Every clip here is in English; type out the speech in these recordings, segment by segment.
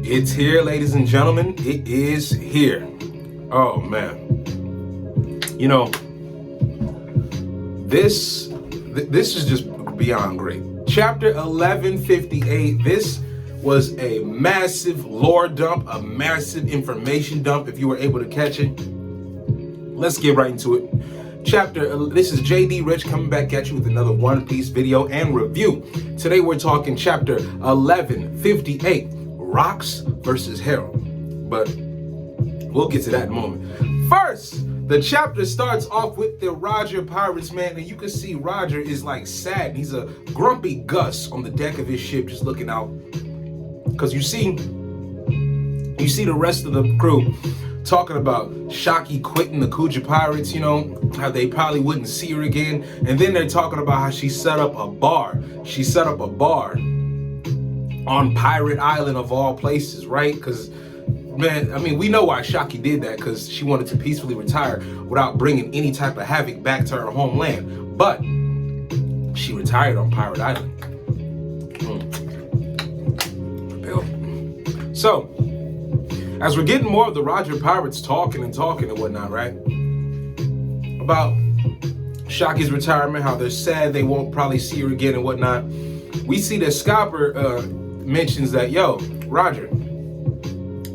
It's here, ladies and gentlemen. It is here. Oh man. You know, this is just beyond great. Chapter 1158. This was a massive lore dump, a massive information dump. If you were able to catch it, let's get right into it. This is JD Rich coming back at you with another One Piece video and review. Today we're talking chapter 1158, Rocks versus Herald. But we'll get to that in a moment. First, the chapter starts off with the Roger Pirates, man, and you can see Roger is like sad. He's a grumpy Gus on the deck of his ship just looking out. Because you see the rest of the crew talking about Shaki quitting the Kuja Pirates, you know, how they probably wouldn't see her again. And then they're talking about how she set up a bar. She set up a bar on Pirate Island of all places, right? Because, man, I mean, we know why Shaki did that, because she wanted to peacefully retire without bringing any type of havoc back to her homeland. But she retired on Pirate Island. So, as we're getting more of the Roger Pirates talking and whatnot, right? About Shaki's retirement, how they're sad they won't probably see her again and whatnot. We see that Scopper mentions that, yo, Roger,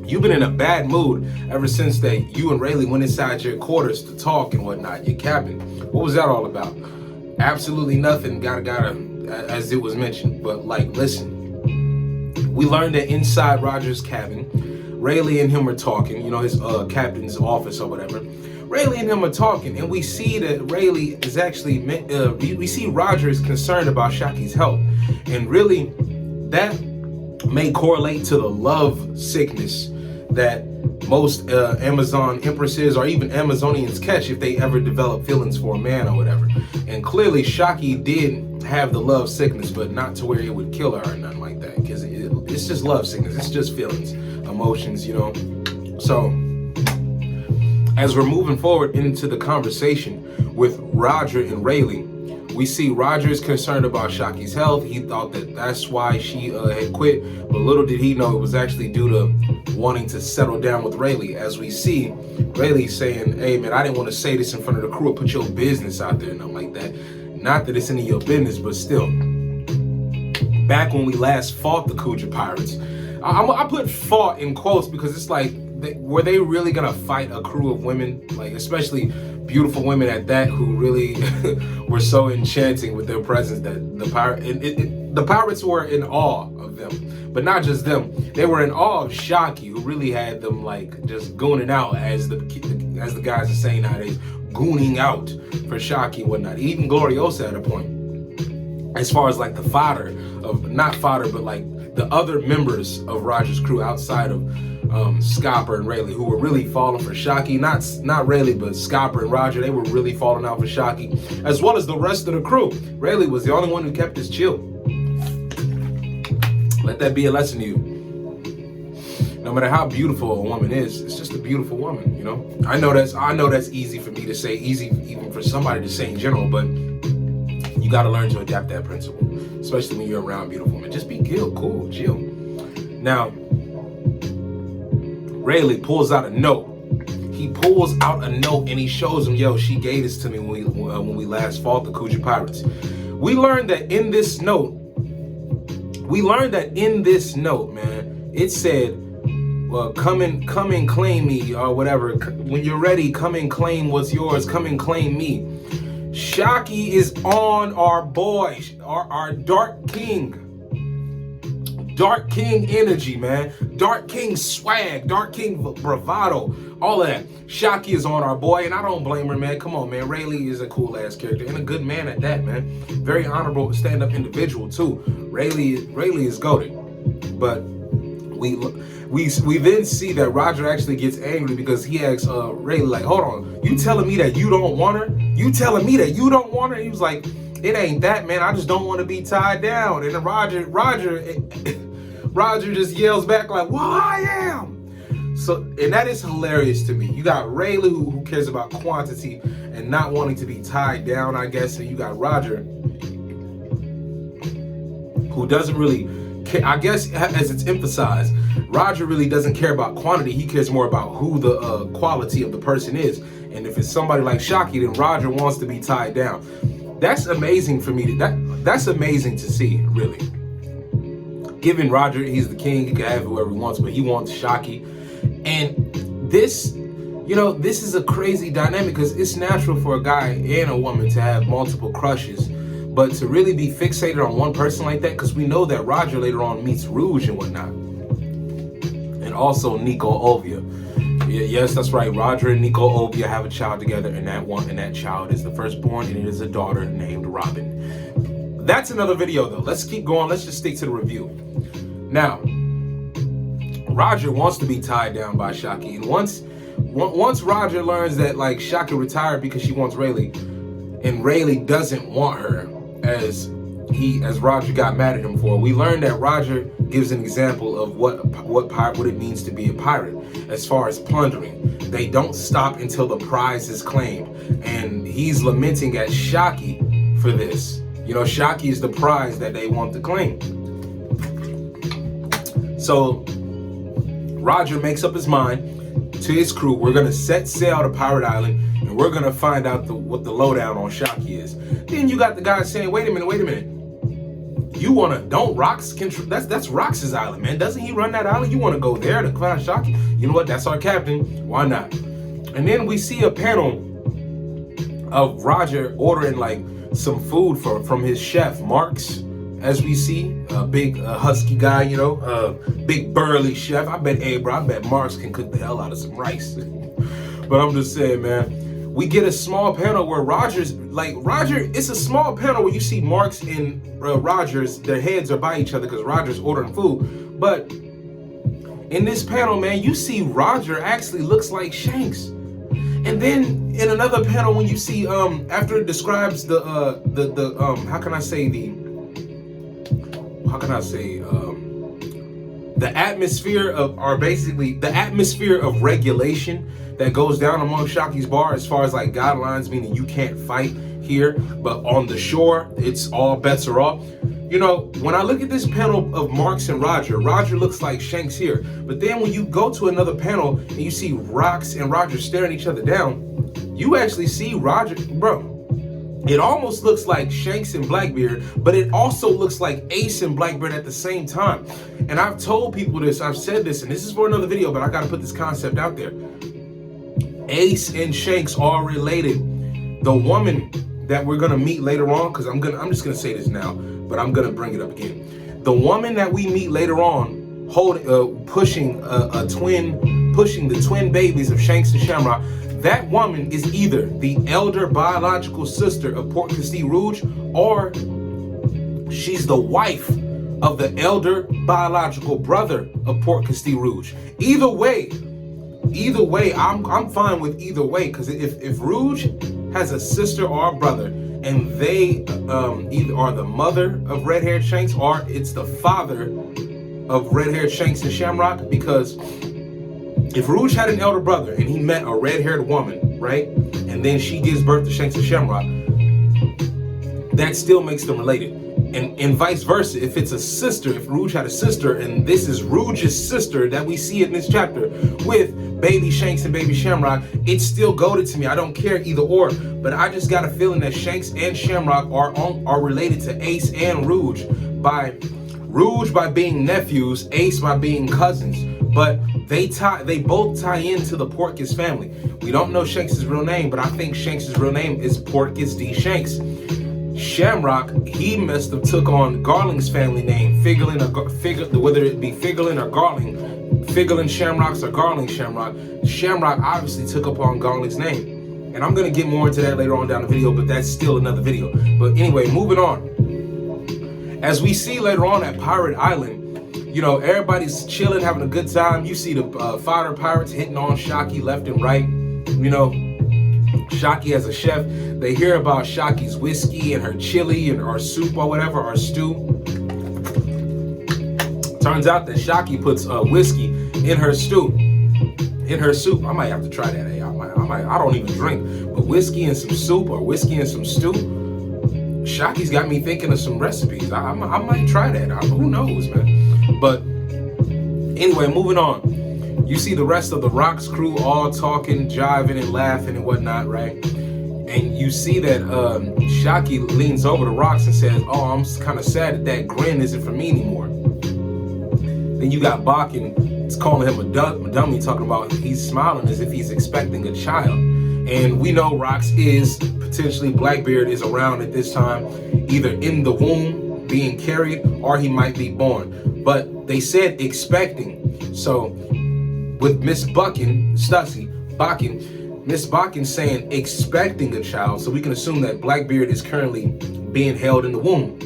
you've been in a bad mood ever since that you and Rayleigh went inside your quarters to talk and whatnot, your cabin. What was that all about? Absolutely nothing, gotta, as it was mentioned. But like, listen, we learned that inside Roger's cabin, Rayleigh and him are talking, you know, his captain's office or whatever. Rayleigh and him are talking, and we see that Rayleigh is actually, we see Roger is concerned about Shaki's health. And really, that may correlate to the love sickness that most Amazon empresses or even Amazonians catch if they ever develop feelings for a man or whatever. And clearly, Shaki did have the love sickness, but not to where it would kill her or nothing like that, because it's just love sickness. It's just feelings, emotions, you know. So as we're moving forward into the conversation with Roger and Rayleigh, we see Roger is concerned about Shaki's health. He thought that that's why she had quit, but little did he know it was actually due to wanting to settle down with Rayleigh. As we see Rayleigh saying, hey man, I didn't want to say this in front of the crew or put your business out there and nothing like that. Not that it's any of your business, but still. Back when we last fought the Kuja Pirates, I put fought in quotes because it's like, were they really gonna fight a crew of women, like especially beautiful women at that, who really were so enchanting with their presence that the pirates were in awe of them. But not just them, they were in awe of Shaki, who really had them like just gooning out, as the guys are saying nowadays, gooning out for Shaki and whatnot. Even Gloriosa at a point, as far as like the fodder of, not fodder, but like the other members of Roger's crew outside of Scopper and Rayleigh, who were really falling for Shaki. Not Rayleigh, but Scopper and Roger, they were really falling out for Shaki, as well as the rest of the crew. Rayleigh was the only one who kept his chill. Let that be a lesson to you. No matter how beautiful a woman is, it's just a beautiful woman, you know? I know that's easy for me to say, easy even for somebody to say in general, but you gotta learn to adapt that principle, especially when you're around beautiful women. Just be cool, chill. Now, Rayleigh pulls out a note. He pulls out a note and he shows him, yo, she gave this to me when we last fought the Kuja Pirates. We learned that in this note, man, it said, well, come and claim me, or whatever. When you're ready, come and claim what's yours. Come and claim me. Shaki is on our boy, our Dark King. Dark King energy, man. Dark King swag, Dark King bravado, all of that. Shaki is on our boy, and I don't blame her, man. Come on, man. Rayleigh is a cool ass character and a good man at that, man. Very honorable, stand-up individual too. Rayleigh is goated. But we then see that Roger actually gets angry because he asks Rayleigh, like, hold on, you telling me that you don't want her? You telling me that you don't want her? He was like, it ain't that, man. I just don't want to be tied down. And then Roger just yells back like, well, I am. So, and that is hilarious to me. You got Rayleigh who cares about quantity and not wanting to be tied down, I guess. And you got Roger who doesn't really I guess as it's emphasized, Roger really doesn't care about quantity. He cares more about who the quality of the person is. And if it's somebody like Shockey, then Roger wants to be tied down. That's amazing for me. That's amazing to see, really. Given Roger, he's the king. He can have whoever he wants, but he wants Shockey. And this, you know, this is a crazy dynamic because it's natural for a guy and a woman to have multiple crushes. But to really be fixated on one person like that, because we know that Roger later on meets Rouge and whatnot. And also Nico Ovia. Yes, that's right. Roger and Nico Ovia have a child together, and that child is the firstborn, and it is a daughter named Robin. That's another video though. Let's keep going. Let's just stick to the review. Now, Roger wants to be tied down by Shockey, and once Roger learns that like Shockey retired because she wants Rayleigh, and Rayleigh doesn't want her, as Roger got mad at him for, we learned that Roger gives an example of what it means to be a pirate. As far as plundering, they don't stop until the prize is claimed, and he's lamenting at Shockey for this. You know, Shockey is the prize that they want to claim. So Roger makes up his mind to his crew. We're gonna set sail to Pirate Island, and we're gonna find out what the lowdown on Shockey is. Then you got the guy saying, wait a minute. You wanna, don't Rocks control, that's Rocks' island, man. Doesn't he run that island? You wanna go there to find Shockey? You know what, that's our captain, why not? And then we see a panel of Roger ordering like some food from his chef, Marks, as we see, a big husky guy, you know, big burly chef. I bet Marks can cook the hell out of some rice. But I'm just saying, man. We get a small panel where Roger, it's a small panel where you see Marks and Rogers, their heads are by each other because Roger's ordering food. But in this panel, man, you see Roger actually looks like Shanks. And then in another panel, when you see, after it describes the atmosphere of, or basically the atmosphere of regulation that goes down among Shockey's bar, as far as like guidelines, meaning you can't fight here, but on the shore, it's all bets are off. You know, when I look at this panel of Marks and Roger looks like Shanks here. But then when you go to another panel and you see Rocks and Roger staring each other down, you actually see Roger, bro. It almost looks like Shanks and Blackbeard, but it also looks like Ace and Blackbeard at the same time. And I've told people this, I've said this, and this is for another video, but I gotta put this concept out there. Ace and Shanks are related. The woman that we're gonna meet later on, because I'm just gonna say this now, but I'm gonna bring it up again. The woman that we meet later on, pushing the twin babies of Shanks and Shamrock, that woman is either the elder biological sister of Port Castille Rouge, or she's the wife of the elder biological brother of Port Castille Rouge. Either way, I'm fine with either way, because if Rouge has a sister or a brother, and they either are the mother of red-haired Shanks, or it's the father of red-haired Shanks and Shamrock, because if Rouge had an elder brother and he met a red-haired woman, right, and then she gives birth to Shanks and Shamrock, that still makes them related. And vice versa, if it's a sister, if Rouge had a sister, and this is Rouge's sister that we see in this chapter with baby Shanks and baby Shamrock, it's still goated to me. I don't care either or, but I just got a feeling that Shanks and Shamrock are related to Ace and Rouge by being nephews, Ace by being cousins. But they both tie into the Portkins family. We don't know Shanks' real name, but I think Shanks' real name is Portkins D. Shanks. Shamrock, he must have took on Garling's family name, whether it be Figurlin or Garling, Figurlin Shamrocks or Garling Shamrock. Shamrock obviously took upon Garling's name. And I'm gonna get more into that later on down the video, but that's still another video. But anyway, moving on. As we see later on at Pirate Island, you know, everybody's chilling, having a good time. You see the fighter pirates hitting on Shockey left and right. You know, Shockey as a chef. They hear about Shockey's whiskey and her chili and or soup or whatever, or stew. Turns out that Shockey puts whiskey in her stew, in her soup. I might have to try that. I don't even drink, but whiskey and some soup or whiskey and some stew. Shockey's got me thinking of some recipes. I might try that. Who knows, man? But anyway, moving on. You see the rest of the Rocks crew all talking, jiving, and laughing and whatnot, right? And you see that Shockey leans over to Rocks and says, "Oh, I'm kind of sad that grin isn't for me anymore." Then you got Bakken, it's calling him a dummy, talking about he's smiling as if he's expecting a child. And we know Rocks is potentially, Blackbeard is around at this time, either in the womb being carried or he might be born. But they said expecting. So with Miss Bakken saying expecting a child, so we can assume that Blackbeard is currently being held in the womb.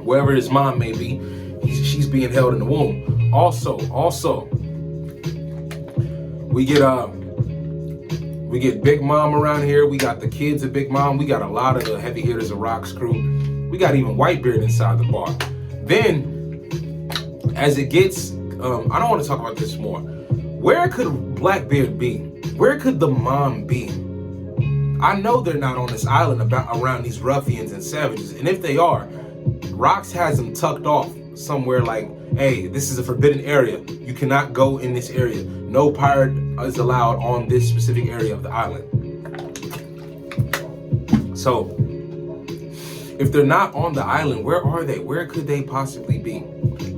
Wherever his mom may be, she's being held in the womb. Also, we get Big Mom around here. We got the kids of Big Mom. We got a lot of the heavy hitters of Rocks crew. We got even Whitebeard inside the bar. Then, as it gets, I don't want to talk about this more. Where could Blackbeard be? Where could the mom be? I know they're not on this island around these ruffians and savages. And if they are, Rocks has them tucked off somewhere like, hey, this is a forbidden area. You cannot go in this area. No pirate is allowed on this specific area of the island. So, if they're not on the island, where are they? Where could they possibly be?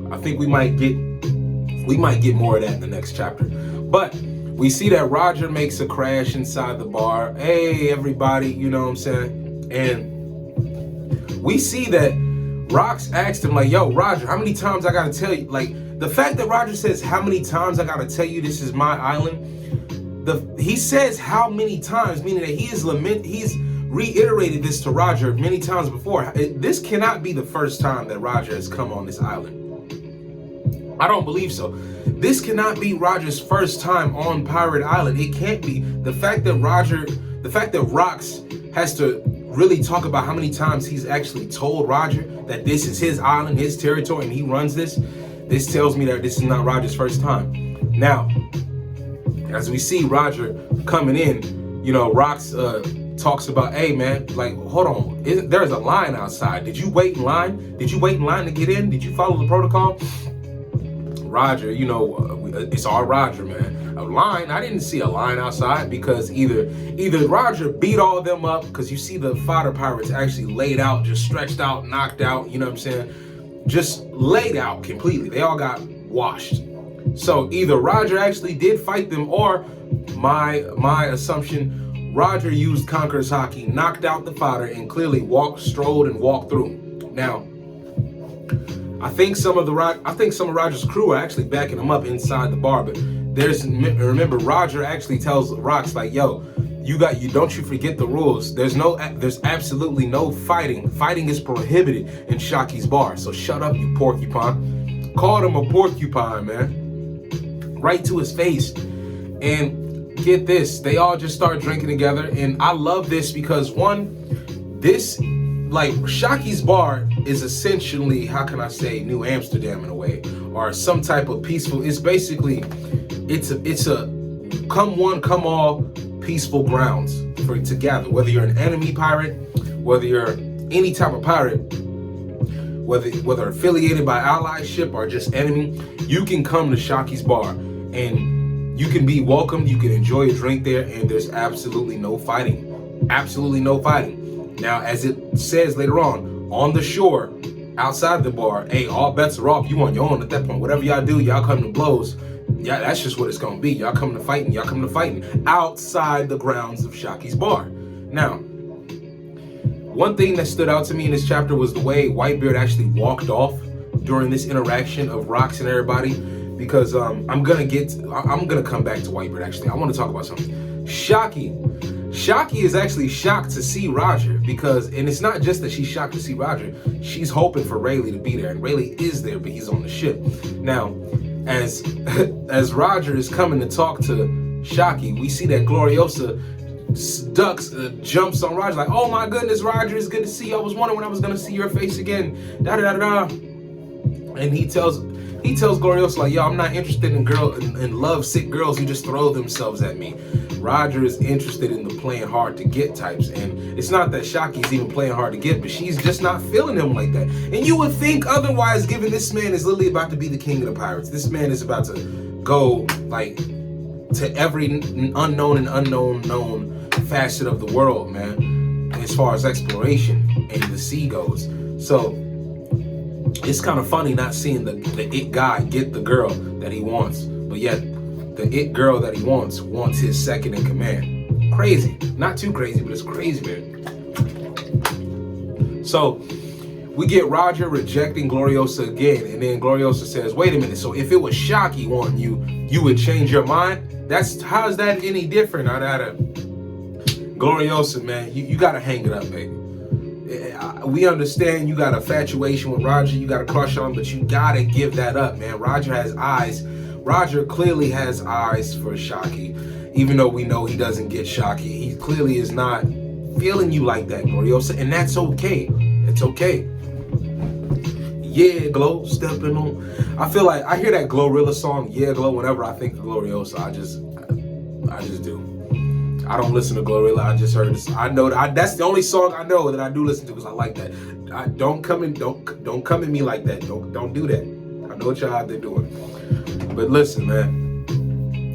I think we might get more of that in the next chapter. But we see that Roger makes a crash inside the bar. Hey, everybody, you know what I'm saying? And we see that Rocks asked him, like, yo, Roger, how many times I gotta tell you? Like, the fact that Roger says, how many times I gotta tell you this is my island? He says how many times, meaning that he's reiterated this to Roger many times before. This cannot be the first time that Roger has come on this island. I don't believe so. This cannot be Roger's first time on Pirate Island. It can't be. The fact that Rocks has to really talk about how many times he's actually told Roger that this is his island, his territory, and he runs this tells me that this is not Roger's first time. Now, as we see Roger coming in, you know, Rocks talks about, hey man, like, hold on, there's a line outside. Did you wait in line? Did you wait in line to get in? Did you follow the protocol? Roger, you know, it's all Roger, man. A line, I didn't see a line outside, because either Roger beat all of them up, because you see the fighter pirates actually laid out, just stretched out, knocked out, you know what I'm saying? Just laid out completely. They all got washed. So either Roger actually did fight them, or my assumption, Roger used Conqueror's Hockey, knocked out the fighter, and clearly strolled and walked through. Now, I think some of Roger's crew are actually backing him up inside the bar, but remember, Roger actually tells Rocks, like, yo, don't you forget the rules. There's absolutely no fighting. Fighting is prohibited in Shockey's bar. So shut up, you porcupine. Called him a porcupine, man. Right to his face. And get this, they all just start drinking together. And I love this because, Shockey's bar is essentially, how can I say, New Amsterdam in a way, or some type of peaceful. It's basically, it's a come one, come all peaceful grounds to gather. Whether you're an enemy pirate, whether you're any type of pirate, whether affiliated by allyship or just enemy, you can come to Shockey's bar and you can be welcomed. You can enjoy a drink there, and there's absolutely no fighting. Absolutely no fighting. Now, as it says later on the shore, outside the bar, hey, all bets are off. You on your own at that point. Whatever y'all do, y'all come to blows. Yeah, that's just what it's gonna be. Y'all come to fighting. Y'all come to fighting outside the grounds of Shockey's bar. Now, one thing that stood out to me in this chapter was the way Whitebeard actually walked off during this interaction of Rocks and everybody. Because I'm gonna come back to Whitebeard. Actually, I want to talk about something. Shockey is actually shocked to see Roger, and it's not just that she's shocked to see Roger, she's hoping for Rayleigh to be there, and Rayleigh is there, but he's on the ship. Now, as Roger is coming to talk to Shockey, we see that Gloriosa jumps on Roger like, oh my goodness, Roger, it's good to see you. I was wondering when I was gonna see your face again. And he tells Gloriosa, like, yo, I'm not interested in love sick girls who just throw themselves at me. Roger is interested in the playing hard to get types. And it's not that Shaki's even playing hard to get, but she's just not feeling him like that. And you would think otherwise, given this man is literally about to be the king of the pirates. This man is about to go like to every unknown known facet of the world, man, as far as exploration and the sea goes. So it's kind of funny not seeing the it guy get the girl that he wants, but yet the it girl that he wants his second in command. Crazy. Not too crazy, but it's crazy, man. So we get Roger rejecting Gloriosa again, and then Gloriosa says, wait a minute, so if it was Shaki wanting you, you would change your mind? How is that any different out of Gloriosa, man? You gotta hang it up, baby. We understand you got a infatuation with Roger, you got a crush on him, but you gotta give that up, man. Roger has eyes. Roger clearly has eyes for Shaki, even though we know he doesn't get Shaki. He clearly is not feeling you like that, Gloriosa, and that's okay. It's okay. Yeah, Glow, stepping on. I feel like I hear that Glorilla song, Yeah, Glow, whenever I think of Gloriosa. I just do. I don't listen to Glorilla. I just heard this. I know that's the only song I know that I do listen to because I like that. Don't come at me like that. Don't do that. I know what y'all out there doing. But listen, man.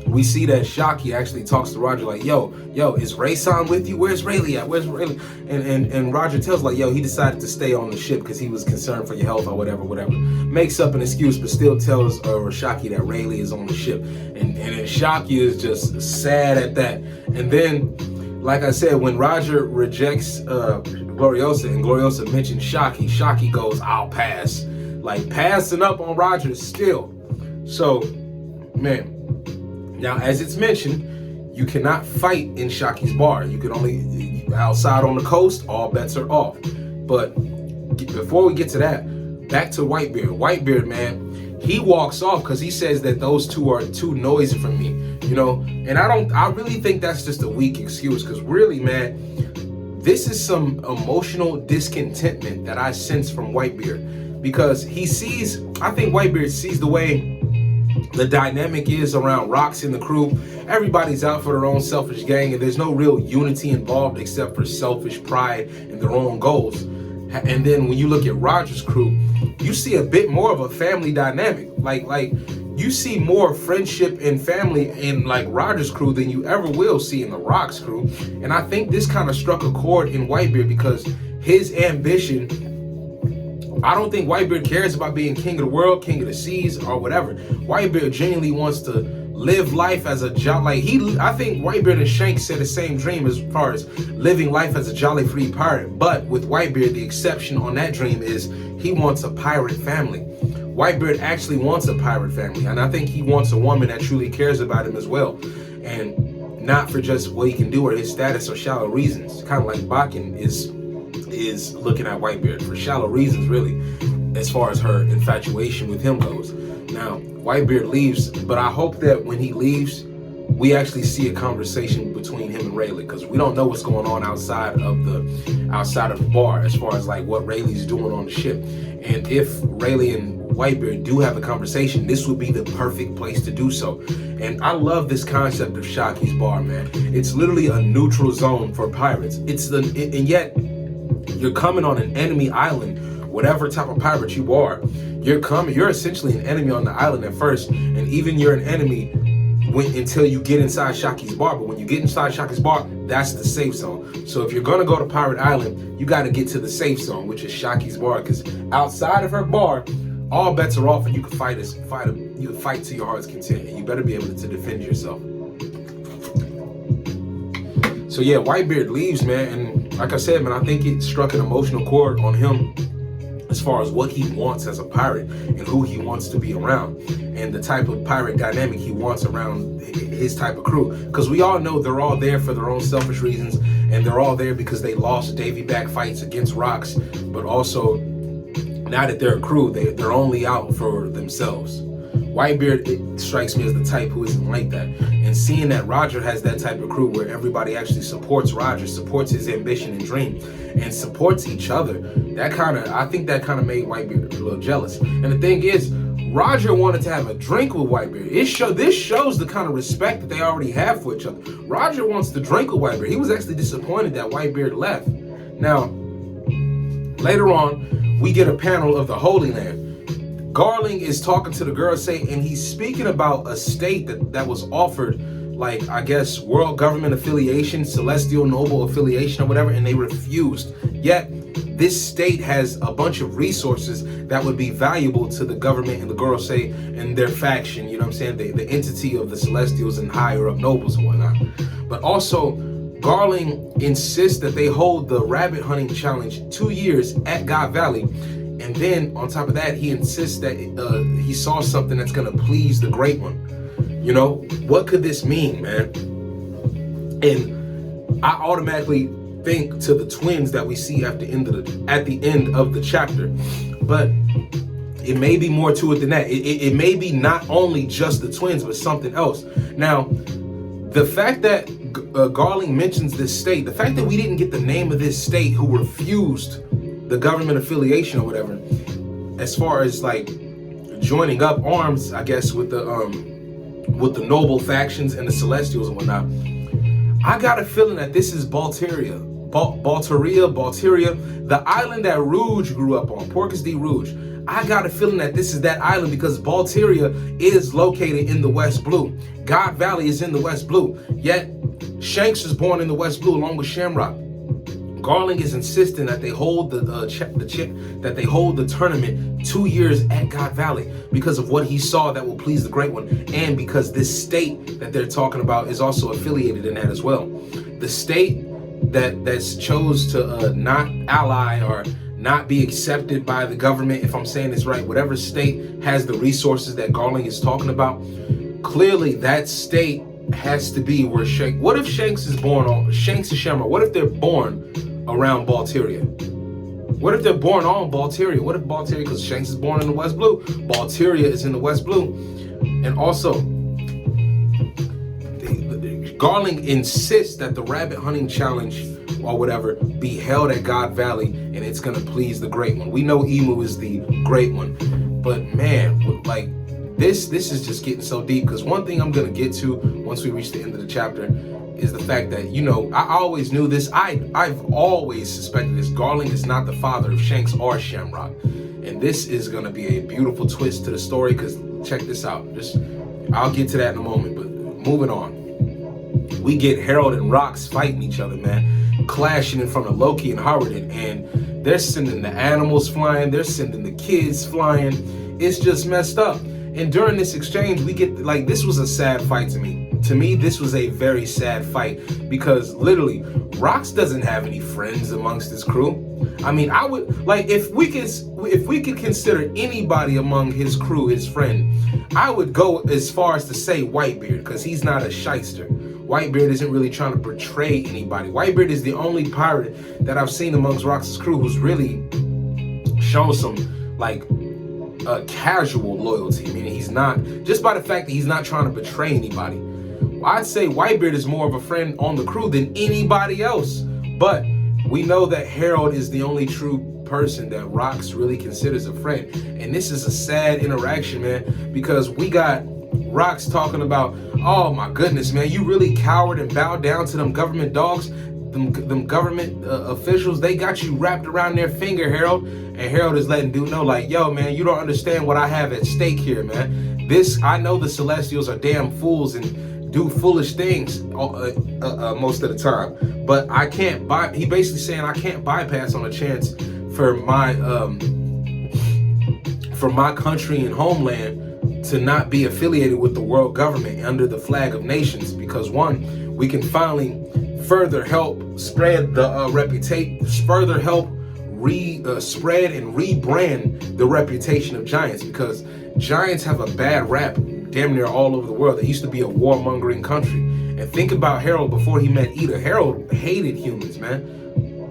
We see that Shaki actually talks to Roger like, yo, is Rayson with you? Where's Rayleigh at? Where's Rayleigh? And Roger tells like, yo, he decided to stay on the ship because he was concerned for your health or whatever. Makes up an excuse, but still tells Shaki that Rayleigh is on the ship. And Shaki is just sad at that. And then, like I said, when Roger rejects Gloriosa and Gloriosa mentions Shaki goes, I'll pass. Like passing up on Roger still. So, man. Now, as it's mentioned, you cannot fight in Shaki's bar. You can only, outside on the coast, all bets are off. But before we get to that, back to Whitebeard. Whitebeard, man, he walks off because he says that those two are too noisy for me, you know? And I really think that's just a weak excuse because really, man, this is some emotional discontentment that I sense from Whitebeard because I think Whitebeard sees the way the dynamic is around Rocks in the crew. Everybody's out for their own selfish gang, and there's no real unity involved except for selfish pride and their own goals. And then when you look at Roger's crew, you see a bit more of a family dynamic. Like you see more friendship and family in like Roger's crew than you ever will see in the Rocks crew. And I think this kind of struck a chord in Whitebeard because his ambition, I don't think Whitebeard cares about being king of the world, king of the seas, or whatever. Whitebeard genuinely wants to live life as a I think Whitebeard and Shanks share the same dream as far as living life as a jolly free pirate. But with Whitebeard, the exception on that dream is he wants a pirate family. Whitebeard actually wants a pirate family, and I think he wants a woman that truly cares about him as well, and not for just what he can do or his status or shallow reasons. Kind of like Bakken is looking at Whitebeard for shallow reasons, really, as far as her infatuation with him goes. Now, Whitebeard leaves, but I hope that when he leaves, we actually see a conversation between him and Rayleigh, because we don't know what's going on outside of the bar, as far as like what Rayleigh's doing on the ship. And if Rayleigh and Whitebeard do have a conversation, this would be the perfect place to do so. And I love this concept of Shaki's bar, man. It's literally a neutral zone for pirates. And yet you're coming on an enemy island, whatever type of pirate you are. You're essentially an enemy on the island at first, and even you're an enemy until you get inside Shaki's bar. But when you get inside Shaki's bar, that's the safe zone. So if you're gonna go to Pirate Island, you gotta get to the safe zone, which is Shaki's bar, because outside of her bar, all bets are off, and you can fight to your heart's content, and you better be able to defend yourself. So yeah, Whitebeard leaves, man, and like I said, man, I think it struck an emotional chord on him as far as what he wants as a pirate and who he wants to be around and the type of pirate dynamic he wants around his type of crew. Because we all know they're all there for their own selfish reasons, and they're all there because they lost Davy back fights against Rocks, but also now that they're a crew, they're only out for themselves. Whitebeard, it strikes me as the type who isn't like that. And seeing that Roger has that type of crew where everybody actually supports Roger, supports his ambition and dream, and supports each other, I think that kind of made Whitebeard a little jealous. And the thing is, Roger wanted to have a drink with Whitebeard. This shows the kind of respect that they already have for each other. Roger wants to drink with Whitebeard. He was actually disappointed that Whitebeard left. Now, later on, we get a panel of the Holy Land. Garling is talking to the girls, and he's speaking about a state that was offered, like, I guess, world government affiliation, celestial noble affiliation or whatever, and they refused. Yet, this state has a bunch of resources that would be valuable to the government and the girls and their faction, you know what I'm saying? The entity of the celestials and higher up nobles and whatnot. But also, Garling insists that they hold the rabbit hunting challenge 2 years at God Valley. And then on top of that, he insists that he saw something that's going to please the Great One. You know, what could this mean, man? And I automatically think to the twins that we see at the end of the chapter. But it may be more to it than that. It may be not only just the twins, but something else. Now, the fact that Garling mentions this state, the fact that we didn't get the name of this state who refused the government affiliation or whatever, as far as like joining up arms, I guess, with the noble factions and the celestials and whatnot, I got a feeling that this is Balteria, the island that Rouge grew up on, Porcus de Rouge. I got a feeling that this is that island because Balteria is located in the West Blue. God Valley is in the West Blue. Yet Shanks is born in the West Blue along with Shamrock. Garling is insisting that they hold the tournament 2 years at God Valley because of what he saw that will please the Great One, and because this state that they're talking about is also affiliated in that as well. The state that's chose to not ally or not be accepted by the government, if I'm saying this right, whatever state has the resources that Garling is talking about, clearly that state has to be where Shanks. What if Shanks is born on Shanks and Shamrock? What if they're born around Balteria? What if they're born on Balteria? What if Balteria, because Shanks is born in the West Blue, Balteria is in the West Blue? And also, Garling insists that the rabbit hunting challenge or whatever be held at God Valley, and it's gonna please the Great One. We know Emu is the Great One, but man, like this is just getting so deep, because one thing I'm gonna get to once we reach the end of the chapter is the fact that, you know, I always knew this. I've always suspected this. Garling is not the father of Shanks or Shamrock. And this is going to be a beautiful twist to the story, because check this out. I'll get to that in a moment, but moving on. We get Harold and Rox fighting each other, man. Clashing in front of Loki and Howardin. And they're sending the animals flying. They're sending the kids flying. It's just messed up. And during this exchange, we get, like, this was a sad fight to me. To me, this was a very sad fight, because literally, Rox doesn't have any friends amongst his crew. I mean, I would, like, if we could consider anybody among his crew his friend, I would go as far as to say Whitebeard, because he's not a shyster. Whitebeard isn't really trying to betray anybody. Whitebeard is the only pirate that I've seen amongst Rox's crew who's really shown some, like, casual loyalty. I mean, he's not, just by the fact that he's not trying to betray anybody. I'd say Whitebeard is more of a friend on the crew than anybody else. But we know that Harold is the only true person that Rox really considers a friend. And this is a sad interaction, man, because we got Rox talking about, oh my goodness, man, you really cowered and bowed down to them government dogs, them government officials. They got you wrapped around their finger, Harold. And Harold is letting dude know, like, yo, man, you don't understand what I have at stake here, man. I know the Celestials are damn fools and do foolish things most of the time, but I can't he basically saying I can't bypass on a chance for my country and homeland to not be affiliated with the world government under the flag of nations, because one, we can finally further help spread the reputation, further help spread and rebrand the reputation of Giants, because Giants have a bad rap damn near all over the world. They used to be a warmongering country. And think about Harold before he met Ida. Harold hated humans, man.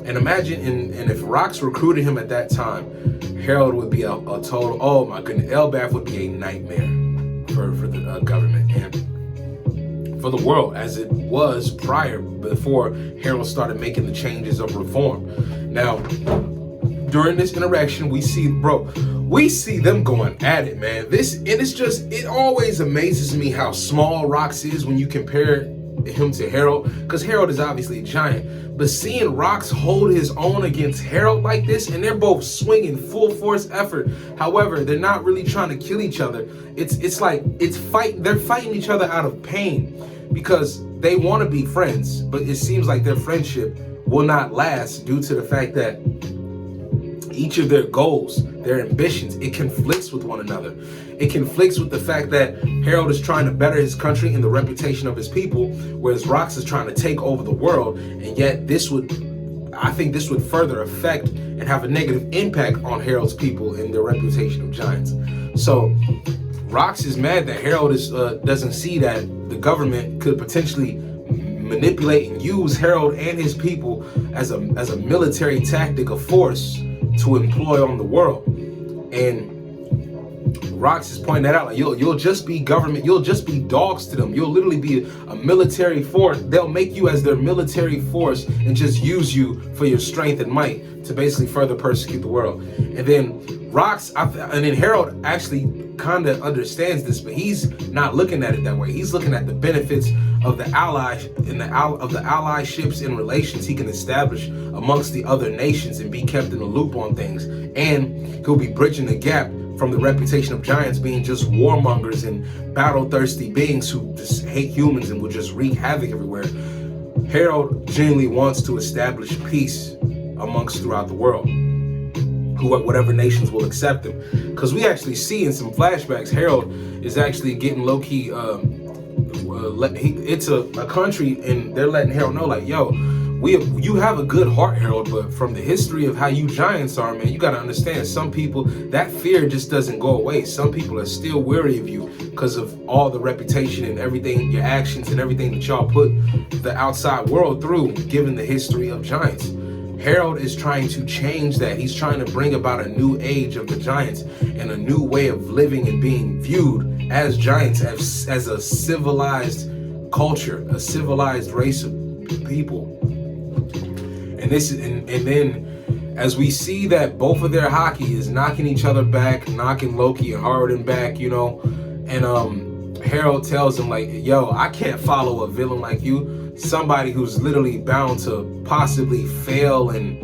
And imagine, and if Rox recruited him at that time, Harold would be a total, oh my goodness, Elbath would be a nightmare for the government and for the world, as it was before Harold started making the changes of reform. Now, during this interaction, we see them going at it, man. It always amazes me how small Rox is when you compare him to Harold, because Harold is obviously a giant. But seeing Rox hold his own against Harold like this, and they're both swinging full force effort. However, they're not really trying to kill each other. They're fighting each other out of pain because they want to be friends, but it seems like their friendship will not last due to the fact that each of their goals, their ambitions, it conflicts with one another. It conflicts with the fact that Harold is trying to better his country and the reputation of his people, whereas Rox is trying to take over the world. And yet I think this would further affect and have a negative impact on Harold's people and their reputation of giants. So Rox is mad that Harold doesn't see that the government could potentially manipulate and use Harold and his people as a military tactic of force to employ on the world. And Rox is pointing that out, like you'll just be government, you'll just be dogs to them. You'll literally be a military force. They'll make you as their military force and just use you for your strength and might to basically further persecute the world. And then Harold actually kind of understands this, but he's not looking at it that way. He's looking at the benefits of the allies and the allyships and relations he can establish amongst the other nations and be kept in the loop on things. And he'll be bridging the gap from the reputation of giants being just warmongers and battle-thirsty beings who just hate humans and will just wreak havoc everywhere. Harold genuinely wants to establish peace throughout the world. Whatever nations will accept him, because we actually see in some flashbacks Harold is actually getting low-key it's a country and they're letting Harold know, like, yo, you have a good heart, Harold, but from the history of how you giants are, man, you got to understand, some people, that fear just doesn't go away. Some people are still wary of you because of all the reputation and everything, your actions and everything that y'all put the outside world through, given the history of giants. Harold is trying to change that. He's trying to bring about a new age of the giants and a new way of living and being viewed as giants, as a civilized culture, a civilized race of people. And then as we see that both of their hockey is knocking each other back, knocking Loki and Harden back, and Harold tells him, like, yo, I can't follow a villain like you. Somebody who's literally bound to possibly fail and,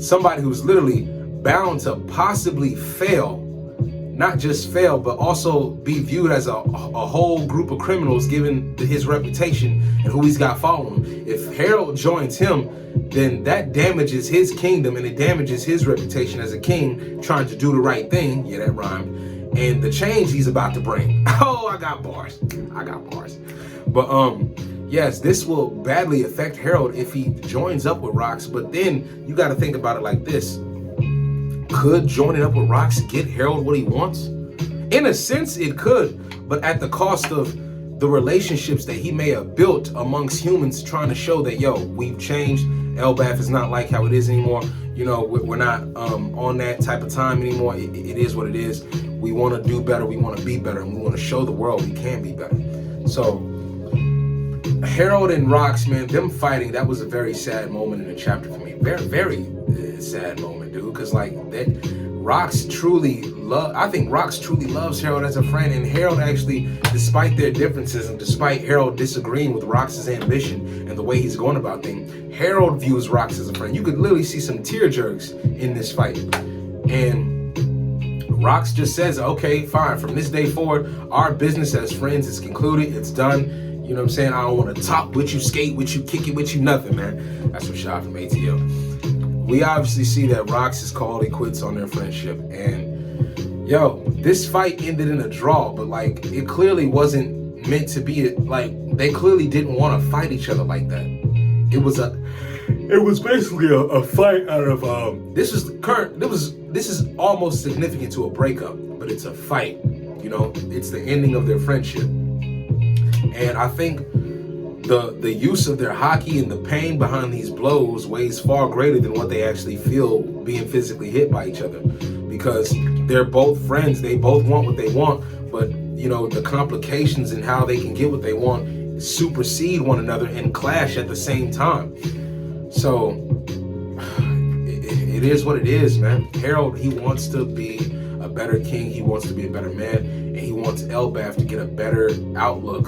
somebody who's literally bound to possibly fail, not just fail, but also be viewed as a whole group of criminals given his reputation and who he's got following him. If Harold joins him, then that damages his kingdom and it damages his reputation as a king trying to do the right thing. Yeah, that rhymed. And the change he's about to bring. Oh, I got bars. But yes, this will badly affect Harold if he joins up with Rox. But then you got to think about it like this. Could joining up with Rox get Harold what he wants? In a sense, it could, but at the cost of the relationships that he may have built amongst humans, trying to show that, yo, we've changed. Elbaf is not like how it is anymore. We're not on that type of time anymore. It is what it is. We want to do better. We want to be better. And we want to show the world we can be better. So Harold and Rox, man, them fighting, that was a very sad moment in the chapter for me. Very, very sad moment, dude. Because, like, that Rox truly loves Harold as a friend. And Harold actually, despite their differences and despite Harold disagreeing with Rox's ambition and the way he's going about things, Harold views Rox as a friend. You could literally see some tear jerks in this fight. And Rox just says, okay, fine. From this day forward, our business as friends is concluded. It's done. You know what I'm saying? I don't want to talk with you, skate with you, kick it with you, nothing, man. That's what shot from ATL. We obviously see that Rox has called it quits on their friendship. And, yo, this fight ended in a draw, but, like, it clearly wasn't meant to be, like, they clearly didn't want to fight each other like that. It was basically a fight out of, this is almost significant to a breakup, but it's a fight, it's the ending of their friendship. And I think the use of their hockey and the pain behind these blows weighs far greater than what they actually feel being physically hit by each other, because they're both friends. They both want what they want, but the complications and how they can get what they want supersede one another and clash at the same time. So it is what it is, man. Harold, he wants to be a better king. He wants to be a better man. And he wants Elbaf to get a better outlook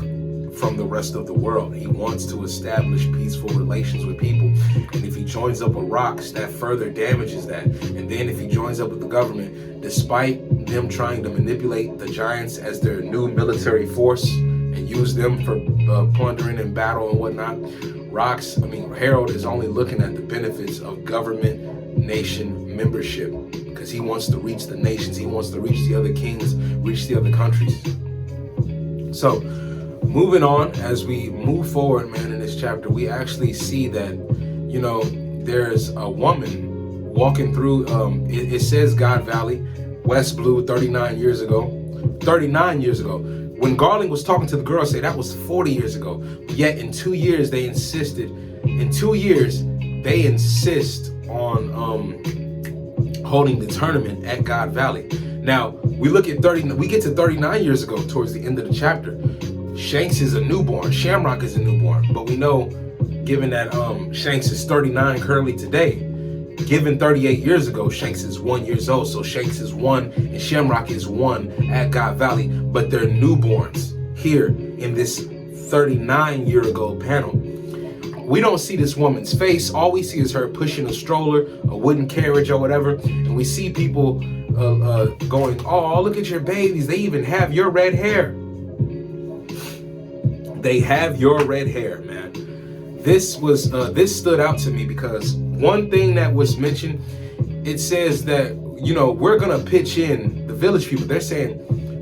from the rest of the world. He wants to establish peaceful relations with people. And if he joins up with rocks, that further damages that. And then if he joins up with the government, despite them trying to manipulate the giants as their new military force and use them for plundering and battle and whatnot, Harold is only looking at the benefits of government nation membership, because he wants to reach the nations. He wants to reach the other kings, reach the other countries. So moving on, as we move forward, man, in this chapter, we actually see that, you know, there's a woman walking through, it says God Valley, West Blue, 39 years ago. 39 years ago. When Garling was talking to the girl, say that was 40 years ago. Yet in 2 years, they insisted. In 2 years, they insist on holding the tournament at God Valley. Now, we get to 39 years ago towards the end of the chapter. Shanks is a newborn, Shamrock is a newborn, but we know, given that Shanks is 39 currently today, given 38 years ago, Shanks is 1 year old, so Shanks is 1 and Shamrock is 1 at God Valley, but they're newborns here in this 39-year-ago panel. We don't see this woman's face. All we see is her pushing a stroller, a wooden carriage or whatever, and we see people going, oh, look at your babies, they even have your red hair. They have your red hair, man. This stood out to me because one thing that was mentioned, it says that, you know, we're gonna pitch in, the village people, they're saying,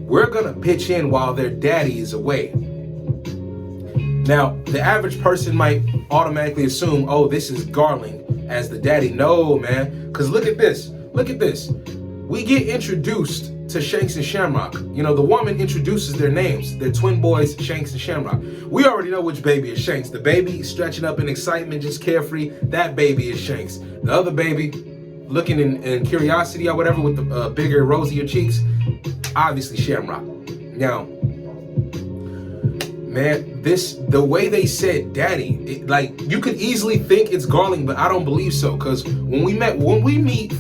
we're gonna pitch in while their daddy is away. Now, the average person might automatically assume, oh, this is Garling as the daddy. No, man, because look at this. We get introduced to Shanks and Shamrock. You know, the woman introduces their names, their twin boys, Shanks and Shamrock. We already know which baby is Shanks. The baby stretching up in excitement, just carefree, that baby is Shanks. The other baby, looking in curiosity or whatever with the bigger, rosier cheeks, obviously Shamrock. Now, man, the way they said daddy, like, you could easily think it's Garling, but I don't believe so, because when we meet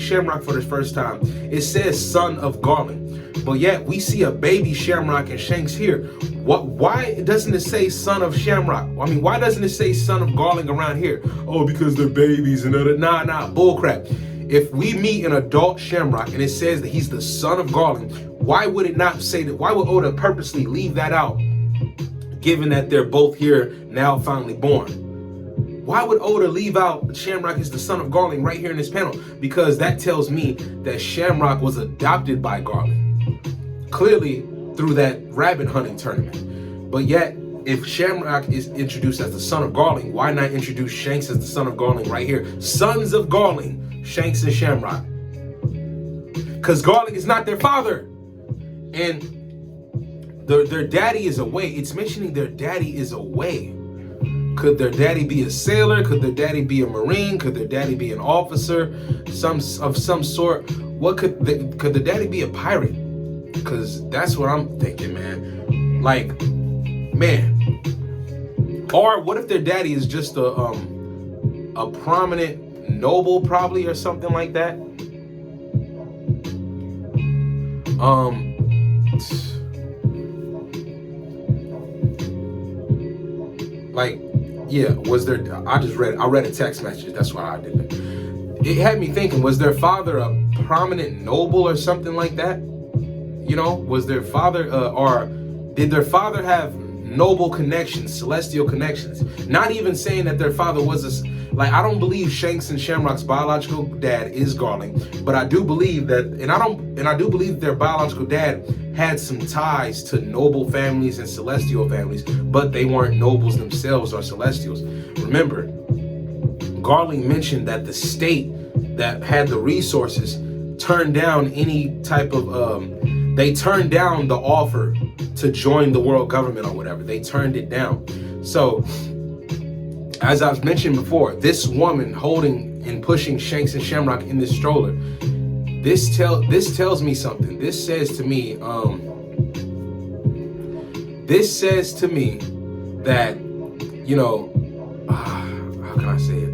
Shamrock for the first time, it says son of Garling, but yet we see a baby Shamrock and Shanks here. Why doesn't it say son of Shamrock? I mean, why doesn't it say son of Garling around here? Oh, because they're babies and nah, bullcrap. If we meet an adult Shamrock and it says that he's the son of Garling, why would it not say that? Why would Oda purposely leave that out, given that they're both here now, finally born? Why would Oda leave out Shamrock is the son of Garling right here in this panel? Because that tells me that Shamrock was adopted by Garling, clearly through that rabbit hunting tournament. But yet, if Shamrock is introduced as the son of Garling, why not introduce Shanks as the son of Garling right here? Sons of Garling, Shanks and Shamrock. Because Garling is not their father. And their daddy is away. It's mentioning their daddy is away. Could their daddy be a sailor? Could their daddy be a marine? Could their daddy be an officer of some sort? What could the daddy be a pirate? Because that's what I'm thinking, man. Like, man. Or what if their daddy is just a prominent noble, probably, or something like that? Like, yeah, was there, I read a text message, that's why I did it. It had me thinking, was their father a prominent noble or something like that? You know, was their father, or did their father have noble connections, celestial connections? Not even saying that their father was like, I don't believe Shanks and Shamrock's biological dad is Garling, but I do believe that, and I do believe their biological dad had some ties to noble families and celestial families, but they weren't nobles themselves or celestials. Remember, Garling mentioned that the state that had the resources turned down any type of, they turned down the offer to join the world government or whatever. They turned it down. So, as I've mentioned before, this woman holding and pushing Shanks and Shamrock in this stroller, this tells me something. This says to me, that, you know, how can I say it?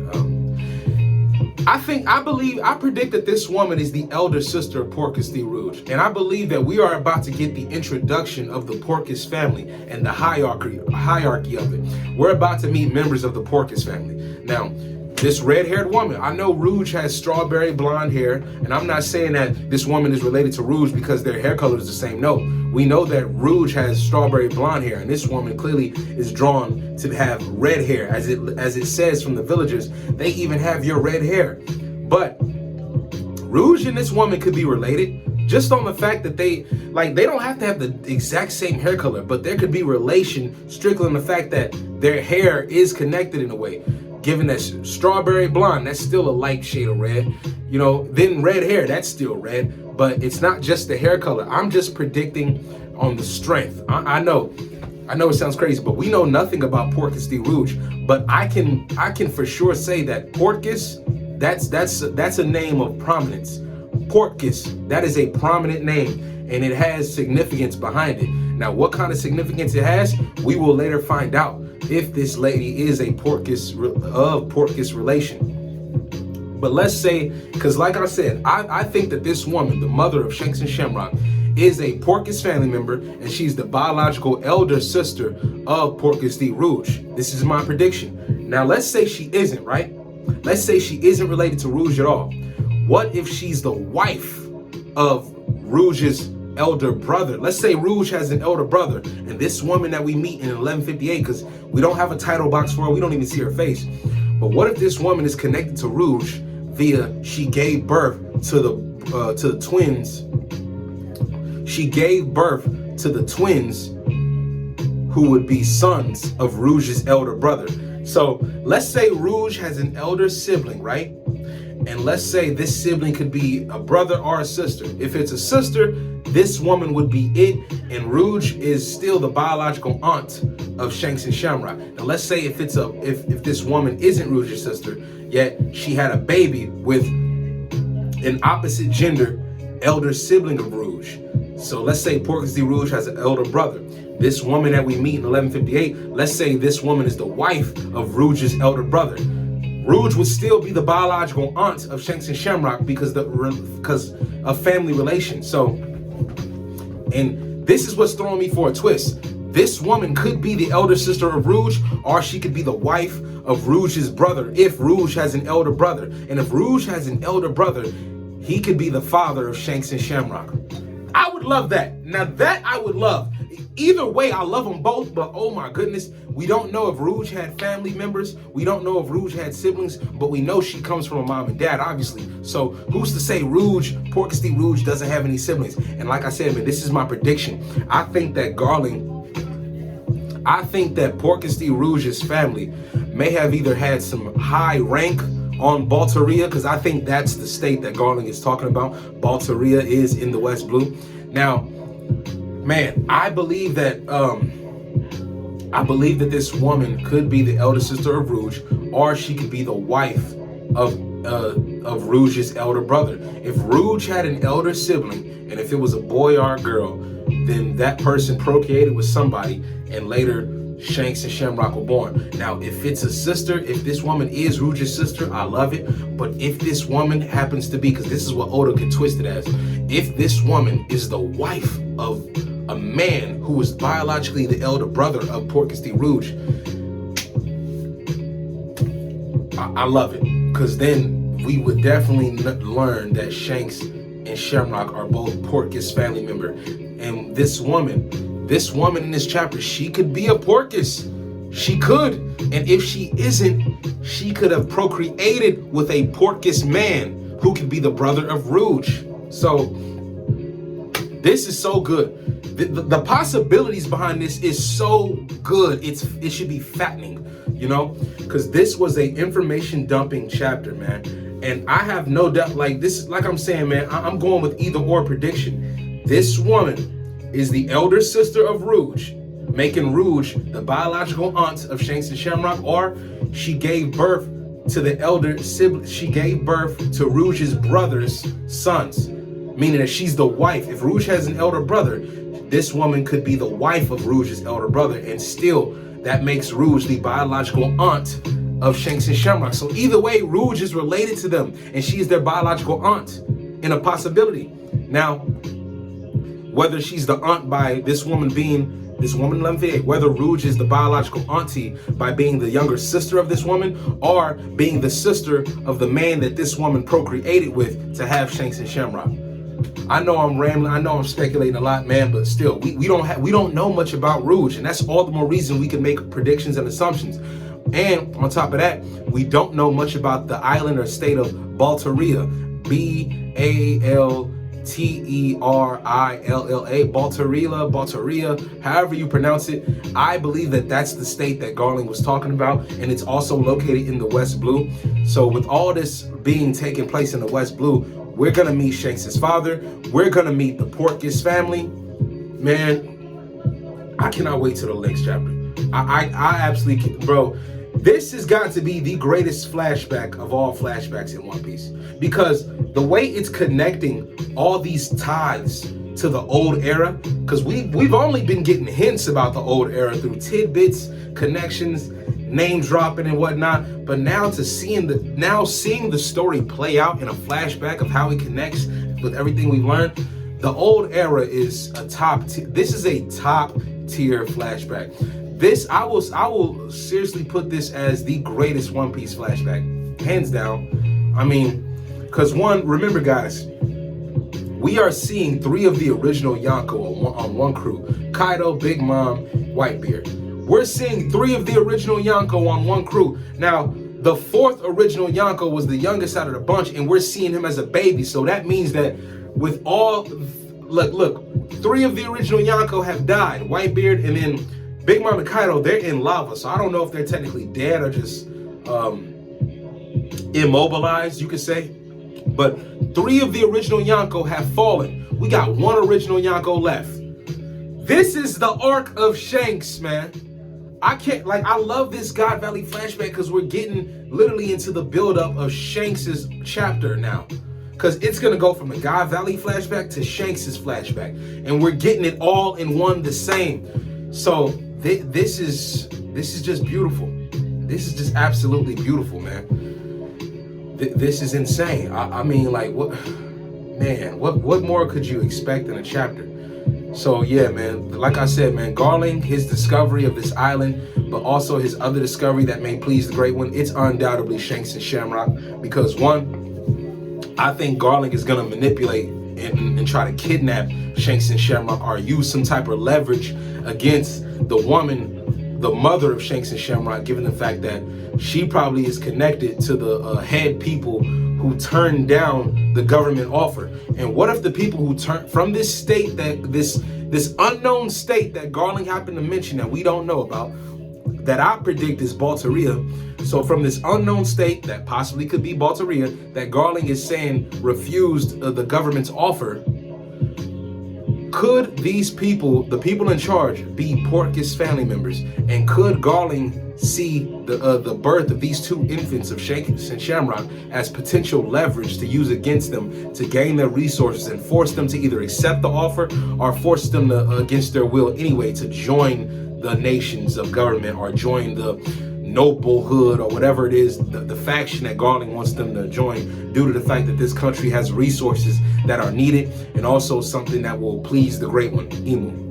I predict that this woman is the elder sister of Porcus the Rouge. And I believe that we are about to get the introduction of the Porcus family and the hierarchy of it. We're about to meet members of the Porcus family. Now, this red-haired woman, I know Rouge has strawberry blonde hair, and I'm not saying that this woman is related to Rouge because their hair color is the same. No, we know that Rouge has strawberry blonde hair, and this woman clearly is drawn to have red hair. As it says from the villagers, they even have your red hair. But Rouge and this woman could be related just on the fact that they don't have to have the exact same hair color, but there could be relation strictly on the fact that their hair is connected in a way. Given that strawberry blonde, that's still a light shade of red. You know, then red hair, that's still red. But it's not just the hair color. I'm just predicting on the strength. I know it sounds crazy, but we know nothing about Porcus the Rouge. But I can for sure say that Porcus, that's a name of prominence. Porcus, that is a prominent name, and it has significance behind it. Now, what kind of significance it has, we will later find out if this lady is a Porcus relation. But let's say, because like I said, I think that this woman, the mother of Shanks and Shamrock, is a Porcus family member, and she's the biological elder sister of Porcus the Rouge. This is my prediction. Now, let's say she isn't, right? Let's say she isn't related to Rouge at all. What if she's the wife of Rouge's elder brother? Let's say Rouge has an elder brother, and this woman that we meet in 1158, because we don't have a title box for her, we don't even see her face. But what if this woman is connected to Rouge via she gave birth to the twins? She gave birth to the twins who would be sons of Rouge's elder brother. So let's say Rouge has an elder sibling, right? And let's say this sibling could be a brother or a sister. If it's a sister, this woman would be it, and Rouge is still the biological aunt of Shanks and Shamrock. Now let's say if this woman isn't Rouge's sister, yet she had a baby with an opposite gender elder sibling of Rouge. So let's say Porcus the Rouge has an elder brother. This woman that we meet in 1158, let's say this woman is the wife of Rouge's elder brother. Rouge would still be the biological aunt of Shanks and Shamrock because of family relations. So, and this is what's throwing me for a twist. This woman could be the elder sister of Rouge, or she could be the wife of Rouge's brother if Rouge has an elder brother. And if Rouge has an elder brother, he could be the father of Shanks and Shamrock. I would love that. Now that I would love. Either way, I love them both, but oh my goodness, we don't know if Rouge had family members. We don't know if Rouge had siblings, but we know she comes from a mom and dad, obviously. So who's to say Porcus the Rouge doesn't have any siblings? And like I said, man, this is my prediction. I think that Porcus the Rouge's family may have either had some high rank on Balteria, because I think that's the state that Garling is talking about. Balteria is in the West Blue. Now, man, I believe that this woman could be the elder sister of Rouge, or she could be the wife of Rouge's elder brother. If Rouge had an elder sibling, and if it was a boy or a girl, then that person procreated with somebody, and later Shanks and Shamrock were born. Now, if it's a sister, if this woman is Rouge's sister, I love it. But if this woman happens to be, because this is what Oda could twist it as, if this woman is the wife of a man who was biologically the elder brother of Porcus the Rouge, I love it, because then we would definitely learn that Shanks and Shamrock are both Porcus family member. And this woman in this chapter, she could be a Porcus. She could. And if she isn't, she could have procreated with a Porcus man who could be the brother of Rouge. So this is so good. The possibilities behind this is so good. It should be fattening, you know, because this was a information dumping chapter, man. And I have no doubt, like I'm saying, man, I'm going with either or prediction. This woman is the elder sister of Rouge, making Rouge the biological aunt of Shanks and Shamrock, or she gave birth to the elder sibling. She gave birth to Rouge's brother's sons, meaning that she's the wife. If Rouge has an elder brother, this woman could be the wife of Rouge's elder brother, and still that makes Rouge the biological aunt of Shanks and Shamrocks. So either way, Rouge is related to them, and she is their biological aunt in a possibility. Now, whether she's the aunt by this woman Lemvier, whether Rouge is the biological auntie by being the younger sister of this woman, or being the sister of the man that this woman procreated with to have Shanks and Shamrock. I know I'm rambling, I know I'm speculating a lot, man, but still, we don't know much about Rouge, and that's all the more reason we can make predictions and assumptions. And on top of that, we don't know much about the island or state of Balteria, Balterilla, Balteria, however you pronounce it. I believe that that's the state that Garling was talking about, and it's also located in the West Blue. So with all this being taking place in the West Blue, we're gonna meet Shanks' father. We're gonna meet the Portkis family. Man, I cannot wait till the next chapter. I absolutely can, bro. This has got to be the greatest flashback of all flashbacks in One Piece, because the way it's connecting all these ties to the old era, because we've only been getting hints about the old era through tidbits, connections, name dropping and whatnot, but now seeing the story play out in a flashback of how it connects with everything we've learned, the old era is a this is a top tier flashback. This, I will seriously put this as the greatest One Piece flashback, hands down. I mean, because remember guys, we are seeing 3 of the original Yonko on one crew: Kaido, Big Mom, Whitebeard. We're seeing 3 of the original Yonko on one crew. Now, the 4th original Yonko was the youngest out of the bunch, and we're seeing him as a baby. So that means that with all, look, 3 of the original Yonko have died: Whitebeard, and then Big Mom and Kaido, they're in lava. So I don't know if they're technically dead or just immobilized, you could say. But 3 of the original Yonko have fallen. We got 1 original Yonko left. This is the arc of Shanks, man. I love this God Valley flashback because we're getting literally into the buildup of Shanks's chapter now. Because it's going to go from the God Valley flashback to Shanks's flashback. And we're getting it all in one the same. So this is just beautiful. This is just absolutely beautiful, man. This is insane. I mean, like, what more could you expect in a chapter? So yeah, man, like I said, man, Garling, his discovery of this island, but also his other discovery that may please the Great One, it's undoubtedly Shanks and Shamrock. Because I think Garling is gonna manipulate and try to kidnap Shanks and Shamrock, or use some type of leverage against the woman, the mother of Shanks and Shamrock, given the fact that she probably is connected to the head people who turned down the government offer. And what if the people who turned from this state, that this unknown state that Garling happened to mention that we don't know about, that I predict is Balteria. So from this unknown state that possibly could be Balteria, that Garling is saying refused the government's offer, could these people, the people in charge, be Portkis family members? And could Garling see the birth of these 2 infants of Shanks and Shamrock as potential leverage to use against them to gain their resources and force them to either accept the offer or force them to, against their will anyway, to join the nations of government or join the noblehood or whatever it is, the faction that Garling wants them to join, due to the fact that this country has resources that are needed and also something that will please the Great One, Imu.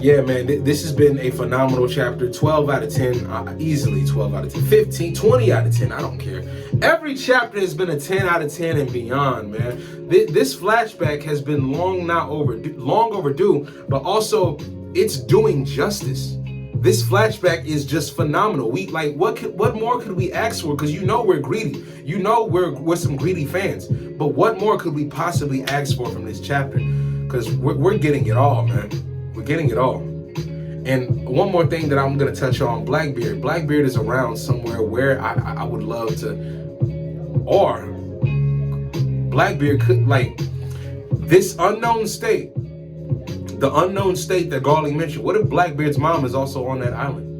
Yeah, man, this has been a phenomenal chapter. 12 out of 10, easily 12 out of 10, 15, 20 out of 10, I don't care. Every chapter has been a 10 out of 10 and beyond, man. This flashback has been long overdue, but also it's doing justice. This flashback is just phenomenal. What more could we ask for? Because we're greedy. We're some greedy fans. But what more could we possibly ask for from this chapter? Because we're getting it all, man. We're getting it all. And one more thing that I'm gonna touch on: Blackbeard. Blackbeard is around somewhere where I would love to, or Blackbeard could, this unknown state. The unknown state that Garling mentioned. What if Blackbeard's mom is also on that island?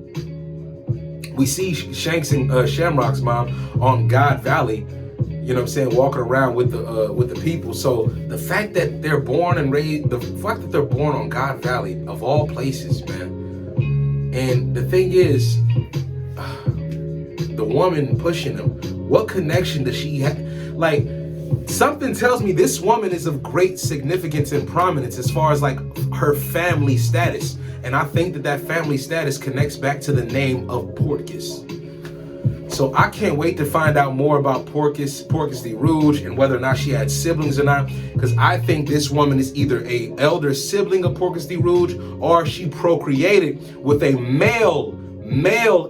We see Shanks and Shamrock's mom on God Valley, you know what I'm saying, walking around with the people. So the fact that they're born and raised, the fact that they're born on God Valley, of all places, man. And the thing is, the woman pushing him, what connection does she have? Like, something tells me this woman is of great significance and prominence as far as like her family status. And I think that that family status connects back to the name of Portkus. So I can't wait to find out more about Portkus the Rouge, and whether or not she had siblings or not. Because I think this woman is either a elder sibling of Portkus the Rouge, or she procreated with a male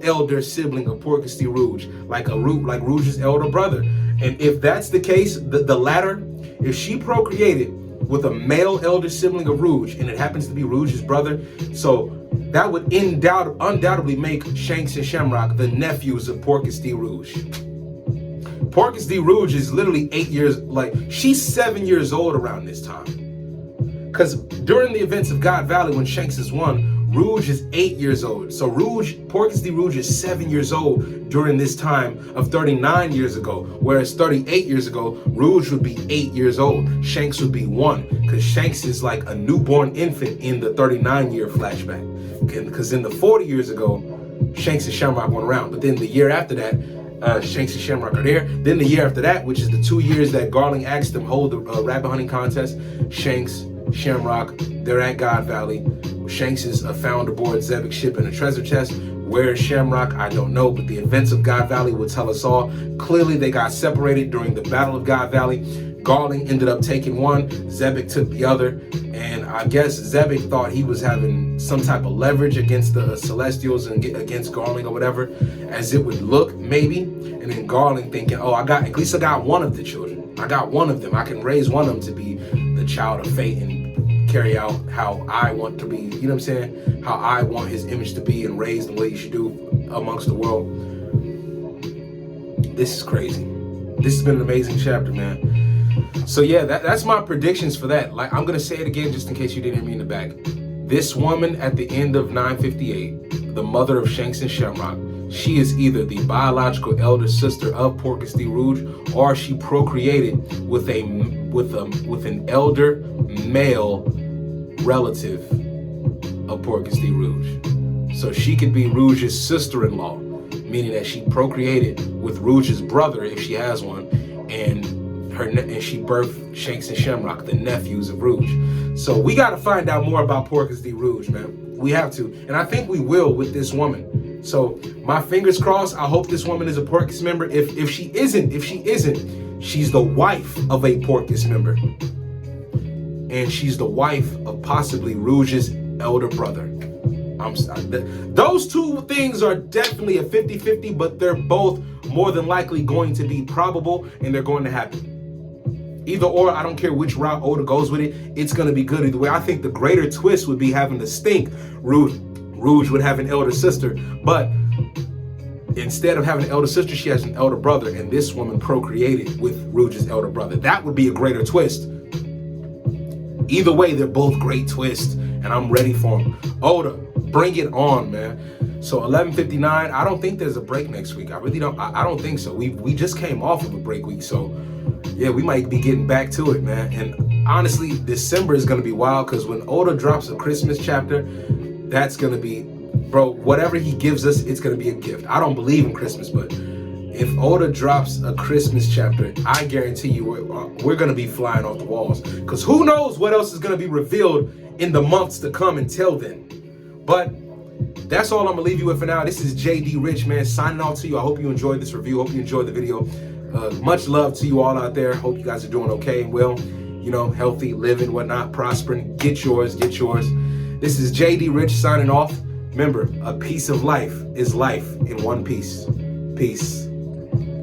elder sibling of Portkus the Rouge, like Rouge's elder brother. And if that's the case, the latter, if she procreated with a male elder sibling of Rouge, and it happens to be Rouge's brother, so that would undoubtedly make Shanks and Shamrock the nephews of Portkus the Rouge. Portkus the Rouge is literally 8 years, like, she's 7 years old around this time. Because during the events of God Valley, when Shanks is 1, Rouge is 8 years old. So Portkus the Rouge is 7 years old during this time of 39 years ago. Whereas 38 years ago, Rouge would be 8 years old. Shanks would be 1. Because Shanks is like a newborn infant in the 39-year flashback. Because in the 40 years ago, Shanks and Shamrock went around. But then the year after that, Shanks and Shamrock are there. Then the year after that, which is the 2 years that Garling asked them hold the rabbit hunting contest, Shanks, Shamrock, they're at God Valley. Shanks is found aboard Zebek's ship in a treasure chest. Where is Shamrock? I don't know, but the events of God Valley will tell us all. Clearly, they got separated during the Battle of God Valley. Garling ended up taking one, Zebek took the other, and I guess Zebek thought he was having some type of leverage against the Celestials and against Garling or whatever, as it would look, maybe. And then Garling thinking, oh, at least I got one of the children. I got one of them. I can raise one of them to be the child of fate and carry out how I want to be, you know what I'm saying? How I want his image to be and raised the way he should do amongst the world. This is crazy. This has been an amazing chapter, man. So yeah, that's my predictions for that. Like, I'm gonna say it again just in case you didn't hear me in the back. This woman at the end of 958, the mother of Shanks and Shamrock, she is either the biological elder sister of Portkus the Rouge, or she procreated with an elder male relative of Portkus the Rouge. So she could be Rouge's sister-in-law, meaning that she procreated with Rouge's brother, if she has one, and she birthed Shanks and Shamrock, the nephews of Rouge. So we got to find out more about Portkus the Rouge, man. We have to, and I think we will with this woman. So my fingers crossed. I hope this woman is a Portkus member. If she isn't, she's the wife of a Portkus member. And she's the wife of possibly Rouge's elder brother. Those two things are definitely a 50-50, but they're both more than likely going to be probable, and they're going to happen. Either or, I don't care which route Oda goes with it, it's going to be good either way. I think the greater twist would be having the stink. Rouge would have an elder sister, but instead of having an elder sister, she has an elder brother, and this woman procreated with Rouge's elder brother. That would be a greater twist. Either way, they're both great twists, and I'm ready for them. Oda, bring it on, man. So 11:59, I don't think there's a break next week. I really don't. I don't think so. We just came off of a break week, so yeah, we might be getting back to it, man. And honestly, December is going to be wild, because when Oda drops a Christmas chapter, that's going to be, bro, whatever he gives us, it's going to be a gift. I don't believe in Christmas, but if Oda drops a Christmas chapter, I guarantee you we're going to be flying off the walls, because who knows what else is going to be revealed in the months to come until then. But that's all I'm going to leave you with for now. This is JD Rich, man, signing off to you. I hope you enjoyed this review. Hope you enjoyed the video. Much love to you all out there. Hope you guys are doing okay and well, you know, healthy, living, whatnot, prospering. Get yours, get yours. This is JD Rich signing off. Remember, a piece of life is life in one piece. Peace.